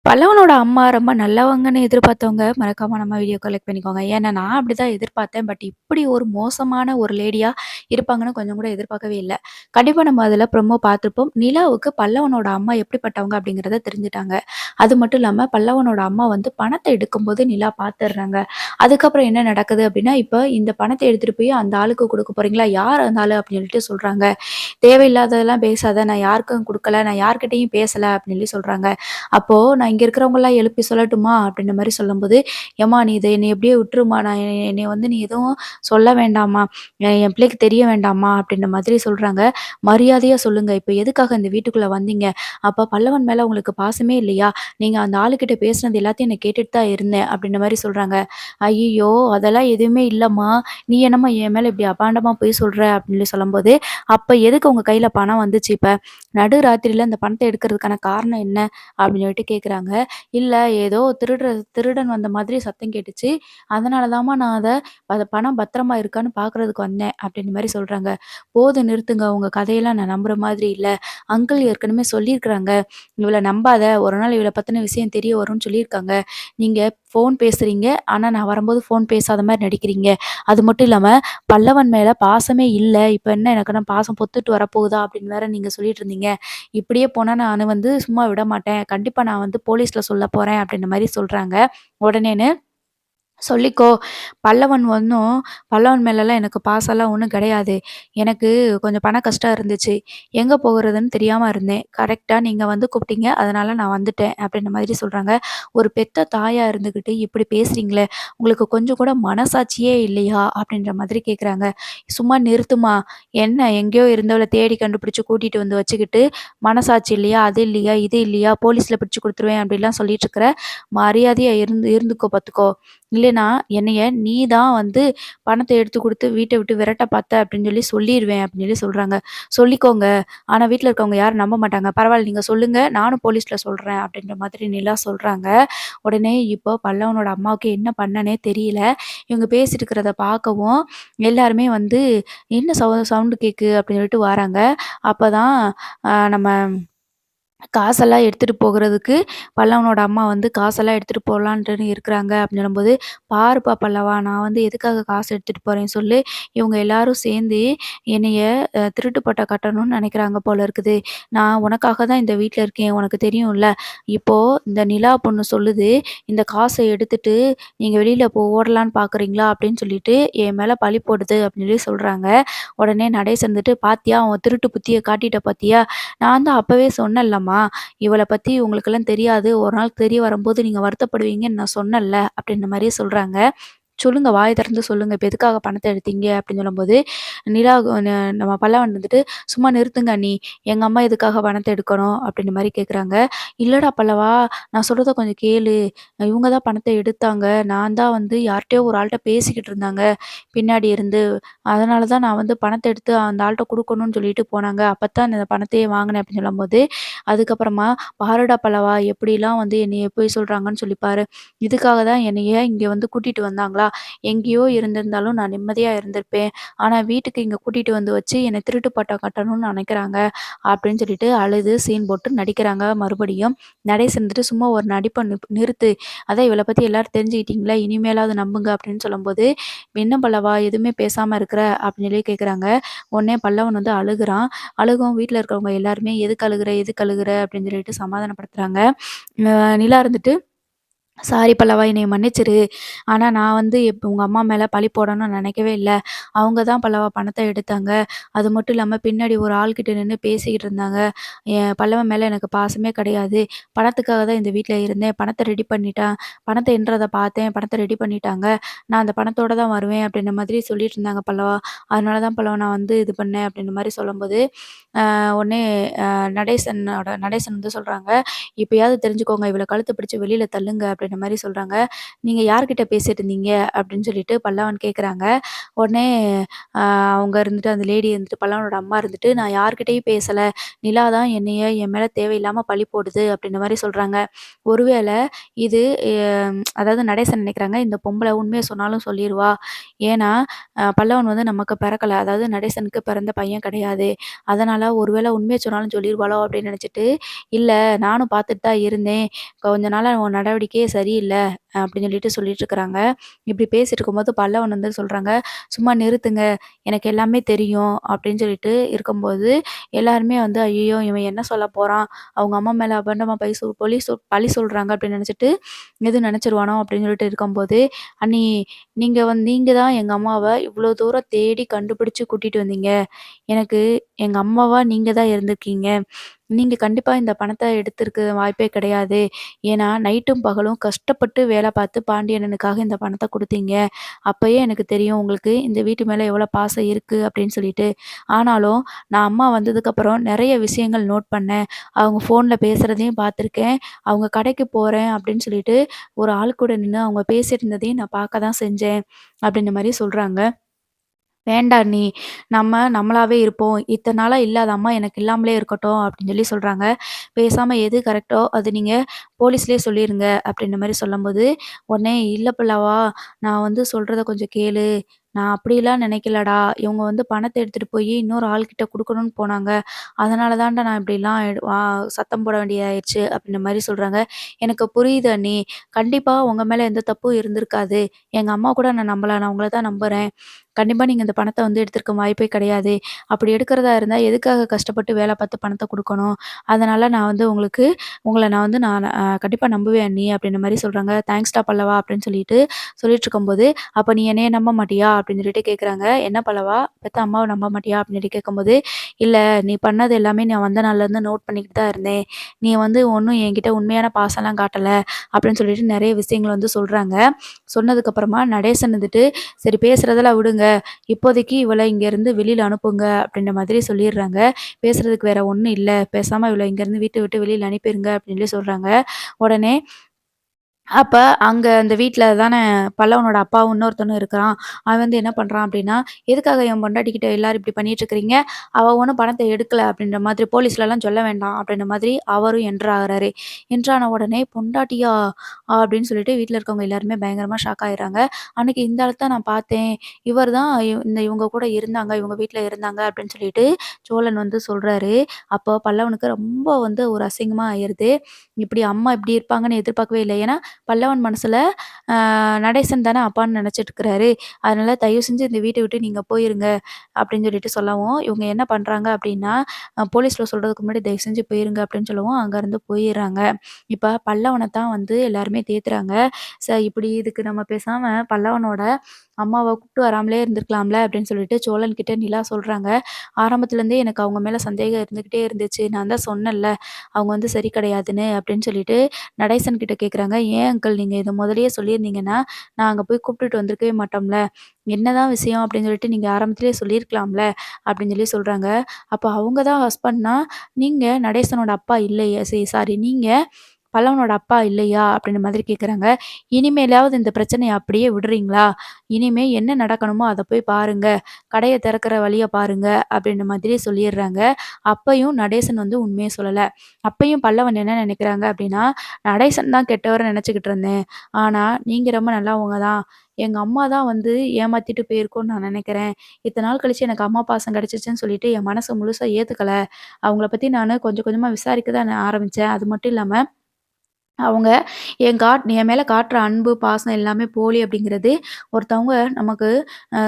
பல்லவனோட அம்மா ரொம்ப நல்லவங்கன்னு எதிர்பார்த்தவங்க, மறக்காம நம்ம வீடியோ கலெக்ட் பண்ணிக்கோங்க. ஏன்னா, நான் அப்படிதான் எதிர்பார்த்தேன். பட் இப்படி ஒரு மோசமான ஒரு லேடியா இருப்பாங்கன்னு கொஞ்சம் கூட எதிர்பார்க்கவே இல்ல. கண்டிப்பா நம்ம அதில ப்ரோமோ பார்த்துருப்போம். நிலாவுக்கு பல்லவனோட அம்மா எப்படிப்பட்டவங்க அப்படிங்கிறத தெரிஞ்சுட்டாங்க. அது மட்டும் இல்லாம பல்லவனோட அம்மா வந்து பணத்த எடுக்கும்போது நிலா பார்த்துடுறாங்க. அதுக்கப்புறம் என்ன நடக்குது அப்படின்னா, இப்ப இந்த பணத்த எடுத்துட்டு போய் அந்த ஆளுக்கு குடுக்க போறீங்களா? யார் அந்த ஆளு அப்படின்னு சொல்லிட்டு சொல்றாங்க. தேவையில்லாததெல்லாம் பேசாத, நான் யாருக்கும் குடுக்கல, நான் யார்கிட்டயும் பேசல அப்படின்னு சொல்லி சொல்றாங்க. அப்போ நான் இங்க இருக்கிறவங்கலாம் எழுப்பி சொல்லட்டுமா? அப்படின்ற மாரி சொல்லும்போது, "ஏம்மா நீ இத என்னைய இப்படியே விட்டுரும்மா. நான் என்னைய வந்து நீ எதுவும் சொல்ல வேண்டாம்மா. என் பிள்ளைக்கு தெரிய வேண்டாம்மா." அப்படின்ற மாதிரி சொல்றாங்க. "மரியாதையா சொல்லுங்க. இப்ப எதுக்காக இந்த வீட்டுக்குள்ள வந்தீங்க? அப்ப பல்லவன் மேல உங்களுக்கு பாசமே இல்லையா? நீங்க அந்த ஆளுகிட்ட பேசினது எல்லாத்தையும் நான் கேட்டுட்டு தான் இருந்தேன்." அப்படின்ற மாரி சொல்றாங்க. "ஐய்யய்யோ! அதெல்லாம் எதுவுமே இல்லம்மா. நீ என்னம்மா என் மேல இப்படி அபாண்டமா பொய் சொல்ற?" அப்படின்னு சொல்லி சொல்லும்போது, "அப்ப எதுக்கு உங்க கையில பணம் வந்துச்சு இப்ப? நடுராத்திரில இந்த பணத்த எடுக்கிறதுக்கான காரணம் என்ன?" அப்படின்னு சொல்லிட்டு கேட்குறாங்க. "இல்ல ஏதோ திருடன் வந்த மாதிரி சத்தம் கேட்டுச்சு. அதனால தாம்மா நான் அத பணம் பத்திரமா இருக்கான்னு பார்க்குறதுக்கு வந்தேன்." அப்படின்ற மாரி சொல்றாங்க. "போதும் நிறுத்துங்க. உங்க கதையெல்லாம் நான் நம்புற மாதிரி இல்ல. அங்கிள் ஏற்கனவே சொல்லியிருக்கிறாங்க. இவள நம்பாத. ஒரு நாள் இவள பத்தின விஷயம் தெரிய வரும்னு சொல்லியிருக்காங்க. நீங்க ஃபோன் பேசுறீங்க. ஆனா நான் வரும்போது ஃபோன் பேசாத மாரி நடிக்கிறீங்க. அது மட்டும் இல்லாம பல்லவன் மேல பாசமே இல்ல. இப்ப என்ன எனக்கு என்ன பாசம் பொத்துட்டு வரப்போகுதா? அப்படின்னு வேற நீங்க சொல்லிட்டு இருந்தீங்க. இப்படியே போனா நானு வந்து சும்மா விடமாட்டேன். கண்டிப்பா நான் வந்து போலீஸ்ல சொல்லப் போறேன்." அப்படின்ற மாரி சொல்றாங்க. உடனேன்னு சொல்லிக்கோ. பல்லவன் மேலலாம் எனக்கு பாசம்லாம் ஒண்ணும் கிடையாது. எனக்கு கொஞ்சம் பண கஷ்டம் இருந்துச்சு. எங்க போகுறதுன்னு தெரியாம இருந்தேன். கரெக்ட்டா நீங்க வந்து கூப்பிட்டீங்க. அதனால நான் வந்துட்டேன்." அப்படின்ற மாதிரி சொல்றாங்க. ஒரு பெத்த தாயா இருந்துகிட்டு இப்படி பேசுறீங்களே! உங்களுக்கு கொஞ்சம் கூட மனசாட்சியே இல்லையா? அப்படின்ற மாதிரி கேட்குறாங்க. "சும்மா நிறுத்துமா. என்ன எங்கேயோ இருந்தவள தேடி கண்டுபிடிச்சு கூட்டிட்டு வந்து வச்சுக்கிட்டு, மனசாட்சி இல்லையா? அது இல்லையா? இது இல்லையா? போலீஸ்ல பிடிச்சு குடுத்துருவேன்." அப்படிலாம் சொல்லிட்டு இருக்கிற. மரியாதையா இருந்துக்கோ பார்த்துக்கோ. இல்லைன்னா, என்னைய நீ தான் வந்து பணத்த எடுத்து குடுத்து வீட்ட விட்டு விரட்ட பார்த்த அப்படின்னு சொல்லிருவேன் அப்படின்னு சொல்றாங்க. சொல்லிக்கோங்க. ஆனா வீட்ல இருக்கவங்க யாரும் நம்ப மாட்டாங்க. பரவாயில்ல நீங்க சொல்லுங்க. நானும் போலீஸ்ல சொல்றேன் அப்படின்ற மாதிரி நிலா சொல்றாங்க. உடனே இப்போ பல்லவனோட அம்மாவுக்கு என்ன பண்ணனே தெரியல. இவங்க பேசிட்டு இருக்கிறத பார்க்கவும், எல்லாருமே வந்து என்ன சவுண்டு கேட்கு அப்படின்னு சொல்லிட்டு வராங்க. அப்பதான் நம்ம காசெல்லாம் எடுத்துட்டு போகுறதுக்கு பல்லவனோட அம்மா வந்து காசெல்லாம் எடுத்துட்டு போலான்ட்டு இருக்கிறாங்க அப்படின்னு சொல்லும்போது, "பாருப்பா பல்லவா, நான் வந்து எதுக்காக காசு எடுத்துட்டு போறேன்னு சொல்லு." இவங்க எல்லாரும் சேர்ந்து என்னைய திருட்டு பட்டா கட்டணும்னு நினைக்கிறாங்க போல இருக்குது. நான் உனக்காக தான் இந்த வீட்ல இருக்கேன். உனக்கு தெரியும்ல. இப்போ இந்த நிலா பொண்ணு சொல்லுது, "இந்த காச எடுத்துட்டு நீங்க வெளியில ஓடலான்னு பார்க்குறீங்களா?" அப்படின்னு சொல்லிட்டு என் மேல பழி போடுது அப்படின்னு சொல்றாங்க. உடனே நடேசன் வந்துட்டு, "பாத்தியா உன் திருட்டு புத்திய காட்டிட்ட பாத்தியா? நான் தான் அப்பவே சொன்னேன்லம்மா, இவள பத்தி உங்களுக்கெல்லாம் தெரியாது. ஒரு நாள் தெரிய வரும்போது நீங்க வருத்தப்படுவீங்கன்னு நான் சொன்னேன்ல." அப்படின்ற மாரி சொல்றாங்க. "சொல்லுங்க, வாய திறந்து சொல்லுங்க. இப்ப எதுக்காக பணத்த எடுத்தீங்க?" அப்படின்னு சொல்லும்போது, நிலா நம்ம பல்லவன் வந்துட்டு, "சும்மா நிறுத்துங்க அண்ணி. எங்க அம்மா எதுக்காக பணத்த எடுக்கணும்?" அப்படின்ற மாரி கேட்குறாங்க. "இல்லடா பல்லவா, நான் சொல்றத கொஞ்சம் கேளு. இவங்க தான் பணத்த எடுத்தாங்க. நான் தான் வந்து யார்ட்டயோ ஒரு ஆள்ட்ட பேசிக்கிட்டு இருந்தாங்க, பின்னாடி இருந்து. அதனால தான் நான் வந்து பணத்த எடுத்து அந்த ஆள்ட்ட குடுக்கணும்னு சொல்லிட்டு போனாங்க. அப்பத்தான் இந்த பணத்தையே வாங்கினேன்." அப்படின்னு சொல்லும்போது, அதுக்கப்புறமா, "பாருடா பல்லவா, எப்படிலாம் வந்து என்னைய பொய் சொல்றாங்கன்னு சொல்லி பாரு. இதுக்காக தான் என்னைய இங்க வந்து கூட்டிட்டு வந்தாங்களா? எங்கேயோ இருந்திருந்தாலும் நான் நிம்மதியா இருந்திருப்பேன். ஆனா வீட்டுக்கு இங்க கூட்டிட்டு வந்து வச்சு என்னை திருட்டு பட்டம் கட்டணும்னு நினைக்கிறாங்க." அப்படின்னு சொல்லிட்டு அழுது சீன் போட்டு நடிக்கிறாங்க மறுபடியும். நடேசன் வந்துட்டு, "சும்மா ஒரு நடிப்ப நிறுத்து. அதான் இவள பத்தி எல்லாரும் தெரிஞ்சுக்கிட்டீங்களா? இனிமேலாவது நம்புங்க." அப்படின்னு சொல்லும்போது, "என்ன பல்லவா எதுவுமே பேசாம இருக்கிற?" அப்படின்னு சொல்லி கேட்குறாங்க. உடனே பல்லவன் வந்து அழுகுறான். அழுகவும் வீட்ல இருக்கிறவங்க எல்லாருமே, "எதுக்கு அழுகுற? எதுக்கு அழுகுற?" அப்படின்னு சொல்லிட்டு சமாதானப்படுத்துறாங்க. நிலா இருந்துட்டு, "சாரி பல்லவா, என்னைய மன்னிச்சிரு. ஆனா நான் வந்து உங்க அம்மா மேல பழி போடணும்னு நினைக்கவே இல்ல. அவங்க தான் பல்லவா பணத்த எடுத்தாங்க. அது மட்டும் இல்லாம பின்னாடி ஒரு ஆள்கிட்ட நின்னு பேசிக்கிட்டு இருந்தாங்க. பல்லவன் மேல எனக்கு பாசமே கிடையாது. பணத்துக்காக தான் இந்த வீட்ல இருந்தேன். பணத்த ரெடி பண்ணிட்டான். பணத்த எண்றத பார்த்தேன். பணத்த ரெடி பண்ணிட்டாங்க. நான் அந்த பணத்தோட தான் வருவேன்." அப்படின்ற மாதிரி சொல்லிட்டு இருந்தாங்க பல்லவா. "அதனால தான் பல்லவா நான் வந்து இது பண்ணேன்." அப்படின்ற மாரி சொல்லும்போது, உடனே நடேசன் வந்து சொல்றாங்க, "இப்பயாவது தெரிஞ்சுக்கோங்க. இவள கழுத்த பிடிச்சு வெளியில தள்ளுங்க." அப்படின்னு அப்படின்ற மாரி சொல்றாங்க. "நீங்க யார்கிட்ட பேசிட்டு இருந்தீங்க?" அப்படின்னு சொல்லிட்டு பல்லவன் கேட்குறாங்க. உடனே அ அவங்க இருந்துட்டு அந்த லேடி இருந்துட்டு பல்லவனோட அம்மா இருந்துட்டு, "நான் யார்கிட்டயும் பேசல. நிலா தான் என்னைய என் மேல தேவையில்லாம பழி போடுது." அப்படின்ற மாரி சொல்றாங்க. ஒருவேள இது எ அதாவது நடேசன் நினைக்கிறாங்க, இந்த பொம்பள உண்மைய சொன்னாலும் சொல்லிருவா. ஏன்னா, பல்லவன் வந்து நமக்கு பிறக்கல. அதாவது நடேசனுக்கு பிறந்த பையன் கிடையாது. அதனால ஒருவேள உண்மைய சொன்னாலும் சொல்லிருவாளோ அப்படின்னு நினைச்சுட்டு, "இல்ல நானும் பார்த்துட்டு தான் இருந்தேன். கொஞ்ச நாளா உன் நடவடிக்கையே சரியில்ல." அப்படின்னு சொல்லிட்டு இருக்கிறாங்க. இப்படி பேசிட்டு இருக்கும்போது பல்லவன் வந்து சொல்றாங்க, "சும்மா நிறுத்துங்க. எனக்கு எல்லாமே தெரியும்." அப்படின்னு சொல்லிட்டு இருக்கும்போது, எல்லாருமே வந்து, "ஐயய்யோ! இவன் என்ன சொல்ல போறான்? அவங்க அம்மா மேல அபாண்டமா பழி சொல்றாங்க." அப்படின்னு நெனச்சுட்டு, எதுவும் நெனச்சுருவானோ அப்படின்னு சொல்லிட்டு இருக்கும்போது, "அண்ணி நீங்க தான் எங்க அம்மாவ இவ்ளோ தூரம் தேடி கண்டுபிடிச்சு கூட்டிட்டு வந்தீங்க. எனக்கு எங்க அம்மாவா நீங்க தான் இருந்திருக்கீங்க. நீங்க கண்டிப்பா இந்த பணத்த எடுத்திருக்க வாய்ப்பே கிடையாது. ஏன்னா, நைட்டும் பகலும் கஷ்டப்பட்டு வேல பார்த்து பாண்டியண்ணனுக்காக இந்த பணத்த குடுத்தீங்க. அப்பயே எனக்கு தெரியும் உங்களுக்கு இந்த வீட்டு மேல எவ்வளோ பாசம் இருக்கு அப்படின்னு சொல்லிட்டு. ஆனாலும் நான் அம்மா வந்ததுக்கப்புறம் நெறைய விஷயங்கள் நோட் பண்ணேன். அவங்க ஃபோன்ல பேசுறதையும் பார்த்துருக்கேன். அவங்க கடைக்கு போறேன் அப்படின்னு சொல்லிட்டு, ஒரு ஆள் கூட நின்னு அவங்க பேசிட்டு இருந்ததையும் நான் பார்க்க தான் செஞ்சேன்." அப்படின்ற மாரி சொல்றாங்க. "வேண்டாம் அண்ணி. நம்மளாவே இருப்போம். இத்தன நாளா இல்லாத அம்மா எனக்கு இல்லாமலே இருக்கட்டும்." அப்படின்னு சொல்றாங்க. "பேசாம எது கரெக்ட்டோ அது நீங்க போலீஸ்லயே சொல்லிருங்க." அப்படின்ற மாரி சொல்லும்போது, உடனே "இல்ல பல்லவா, நான் வந்து சொல்றத கொஞ்சம் கேளு. நான் அப்படிலாம் நினைக்கலடா. இவங்க வந்து பணத்த எடுத்துட்டு போயி இன்னொரு ஆள்கிட்ட குடுக்கணும்னு போனாங்க. அதனால தான்டா நான் இப்படிலாம் சத்தம் போட வேண்டியதாயிருச்சு." அப்படின்ற மாரி சொல்றாங்க. "எனக்கு புரியுது அண்ணி. கண்டிப்பா உங்க மேல எந்த தப்பும் இருந்திருக்காது. எங்க அம்மா கூட நான் நம்பல. நான் உங்கள தான் நம்புறேன். கண்டிப்பா நீங்க இந்த பணத்த வந்து எடுத்திருக்க வாய்ப்பே கிடையாது. அப்படி எடுக்கிறதா இருந்தா எதுக்காக கஷ்டப்பட்டு வேல பார்த்து பணத்த குடுக்கணும்? அதனால நான் வந்து உங்கள நான் வந்து நான் கண்டிப்பா நம்புவேன் அண்ணி." அப்படின்ற மாரி சொல்றாங்க. "தேங்க்ஸ்டா பல்லவா" அப்படின்னு சொல்லிட்டுருக்கும்போது, "அப்ப நீ என்னைய நம்ப மாட்டியா?" அப்படின்னு சொல்லிட்டு கேட்குறாங்க. "என்ன பல்லவா, பெத்த அம்மாவ நம்ப மாட்டியா?" அப்படின்னு சொல்லி கேட்கும்போது, "இல்ல நீ பண்ணது எல்லாமே நான் வந்த நாள்லேருந்து நோட் பண்ணிக்கிட்டு தான் இருந்தேன். நீ வந்து ஒண்ணும் என்கிட்ட உண்மையான பாசம்லாம் காட்டல." அப்படின்னு சொல்லிட்டு நெறைய விஷயங்கள் வந்து சொல்றாங்க. சொன்னதுக்கப்புறமா நடேசன் வந்துட்டு, "சரி பேசுறதெல்லாம் விடுங்க. இப்போதைக்கு இவள இங்கேருந்து வெளியில அனுப்புங்க." அப்படின்ற மாதிரி சொல்லிடுறாங்க. "பேசுறதுக்கு வேற ஒண்ணும் இல்ல. பேசாம இவள இங்கேருந்து வீட்ட விட்டு வெளியில அனுப்பிருங்க." அப்படின்னு சொல்றாங்க. உடனே அப்ப அங்க அந்த வீட்ல தானே பல்லவனோட அப்பாவும் இன்னொருத்தனும் இருக்கிறான். அவன் வந்து என்ன பண்றான் அப்டின்னா, "எதுக்காக என் பொண்டாட்டிகிட்ட எல்லாரும் இப்டி பண்ணிட்டுருக்கிறீங்க? அவ ஒண்ணும் பணத்த எடுக்கல" அப்டின்ற மாதிரி போலீஸ்லலாம் சொல்ல வேண்டாம் அப்டின்ற மாதிரி அவரும் என்டர் ஆகுறாரு. என்டர் ஆன உடனே "பொண்டாட்டியா?" அப்டின்னு சொல்லிட்டு வீட்ல இருக்கவங்க எல்லாருமே பயங்கரமா ஷாக் ஆயிடுறாங்க. "அன்னைக்கு இந்த ஆள தான் நான் பார்த்தேன். இவர் தான் இவங்க கூட இருந்தாங்க. இவங்க வீட்ல இருந்தாங்க" அப்டின்னு சொல்லிட்டு சோழன் வந்து சொல்றாரு. அப்போ பல்லவனுக்கு ரொம்ப வந்து ஒரு அசிங்கமா ஆயிருது. இப்டி அம்மா இப்டி இருப்பாங்கன்னு எதிர்பார்க்கவே இல்ல. ஏன்னா பல்லவன் மனசுல நடேசன் தானே அப்பான்னு நெனச்சிட்டுருக்கிறாரு. அதனால "தயவு செஞ்சு இந்த வீட்ட விட்டு நீங்க போயிருங்க" அப்படின்னு சொல்லிட்டு சொல்லவும், இவங்க என்ன பண்றாங்க அப்படின்னா, போலீஸ்ல சொல்றதுக்கு முன்னாடி "தயவு செஞ்சு போயிருங்க" அப்படின்னு சொல்லவும், அங்கருந்து போயிர்றாங்க. இப்ப பல்லவன தான் வந்து எல்லாருமே தேத்துறாங்க. இப்படி இதுக்கு நம்ம பேசாம பல்லவனோட அம்மாவ கூப்ட்டு வராமலே இருந்திருக்கலாம்ல அப்படின்னு சொல்லிட்டு சோழன் கிட்ட நிலா சொல்றாங்க. "ஆரம்பத்துலேருந்தே எனக்கு அவங்க மேல சந்தேகம் இருந்துகிட்டே இருந்துச்சு. நான் தான் சொன்னேன்ல, அவங்க வந்து சரி கிடையாதுன்னு" அப்படின்னு சொல்லிட்டு நடேசன் கிட்ட கேட்குறாங்க. "ஏன் அங்கிள் நீங்க இத முதல்லயே சொல்லியிருந்தீங்கன்னா, நான் அங்க போய் கூப்பிட்டுட்டு வந்திருக்கவே மாட்டோம்ல. என்னதான் விஷயம் அப்படின்னு சொல்லிட்டு நீங்க ஆரம்பத்திலேயே சொல்லியிருக்கலாம்ல." அப்படின்னு சொல்றாங்க. அப்ப அவங்க தான் ஹஸ்பண்ட்னா, நீங்க நடேசனோட அப்பா இல்லையா? சாரி நீங்க பல்லவனோட அப்பா இல்லையா? அப்படின்ற மாதிரி கேட்குறாங்க. "இனிமேலாவது இந்த பிரச்சனைய அப்படியே விடுறீங்களா? இனிமே என்ன நடக்கணுமோ அத போய் பாருங்க. கடைய திறக்கிற வழிய பாருங்க." அப்படின்ற மாதிரி சொல்லிர்றாங்க. அப்பயும் நடேசன் வந்து உண்மைய சொல்லல. அப்பயும் பல்லவன் என்ன நினைக்கிறாங்க அப்படின்னா, நடேசன் தான் கெட்டவர்ன்னு நெனச்சுக்கிட்டு இருந்தேன். ஆனா, நீங்க ரொம்ப நல்லவங்க தான். எங்க அம்மா தான் வந்து ஏமாத்திட்டு போயிருக்கோன்னு நான் நெனைக்கிறேன். இத்தன நாள் கழிச்சு எனக்கு அம்மா பாசம் கிடைச்சுச்சுன்னு சொல்லிட்டு என் மனசு முழுசா ஏத்துக்கல. அவங்கள பத்தி நானு கொஞ்சம் கொஞ்சமா விசாரிக்க தான் நான் ஆரம்பிச்சேன். அது மட்டும் இல்லாம அவங்க என் மேல காட்டுற அன்பு, பாசம் எல்லாமே போலி அப்படிங்கிறது ஒருத்தவங்க நமக்கு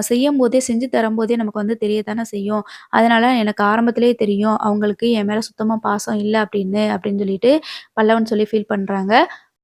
செய்யும்போதே செஞ்சு தரும்போதே நமக்கு வந்து தெரிய தானே செய்யும். அதனால எனக்கு ஆரம்பத்திலேயே தெரியும். அவங்களுக்கு என் மேல சுத்தமா பாசம் இல்ல அப்படின்னு சொல்லிட்டு பல்லவன் சொல்லி ஃபீல் பண்றாங்க.